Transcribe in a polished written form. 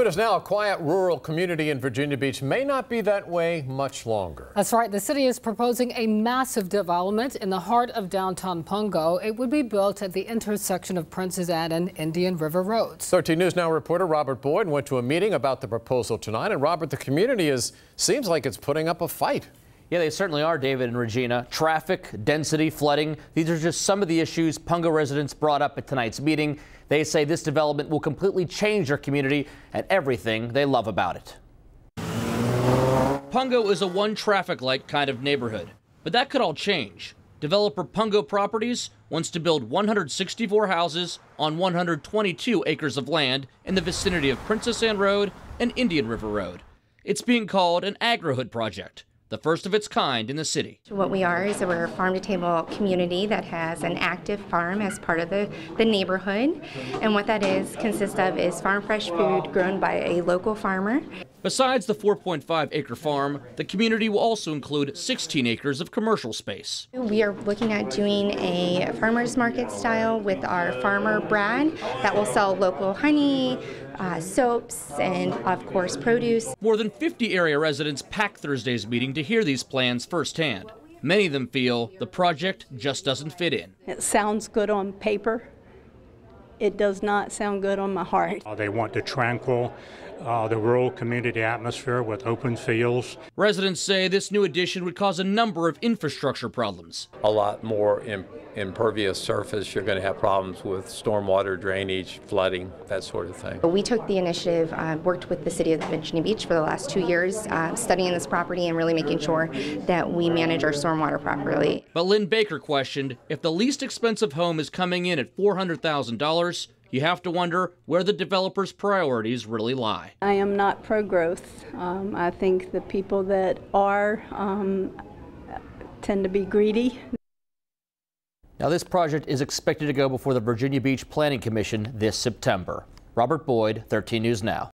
What is now a quiet rural community in Virginia Beach may not be that way much longer. That's right. The city is proposing a massive development in the heart of downtown Pungo. It would be built at the intersection of Princess Anne and Indian River Roads. 13 News Now reporter Robert Boyd went to a meeting about the proposal tonight. And Robert, the community seems like it's putting up a fight. Yeah, they certainly are, David and Regina. Traffic, density, flooding. These are just some of the issues Pungo residents brought up at tonight's meeting. They say this development will completely change their community and everything they love about it. Pungo is a one traffic light kind of neighborhood, but that could all change. Developer Pungo Properties wants to build 164 houses on 122 acres of land in the vicinity of Princess Anne Road and Indian River Road. It's being called an agri-hood project, the first of its kind in the city. What we are is we're a farm-to-table community that has an active farm as part of the neighborhood. And what that consists of is farm fresh food grown by a local farmer. Besides the 4.5-acre farm, the community will also include 16 acres of commercial space. We are looking at doing a farmer's market style with our farmer Brad that will sell local honey, soaps, and of course produce. More than 50 area residents packed Thursday's meeting to hear these plans firsthand. Many of them feel the project just doesn't fit in. It sounds good on paper. It does not sound good on my heart. They want the tranquil, the rural community atmosphere with open fields. Residents say this new addition would cause a number of infrastructure problems. A lot more impervious surface. You're going to have problems with stormwater drainage, flooding, that sort of thing. We took the initiative, worked with the city of Virginia Beach for the last 2 years, studying this property and really making sure that we manage our stormwater properly. But Lynn Baker questioned if the least expensive home is coming in at $400,000, you have to wonder where the developer's priorities really lie. I am not pro-growth. I think the people that are tend to be greedy. Now, this project is expected to go before the Virginia Beach Planning Commission this September. Robert Boyd, 13 News Now.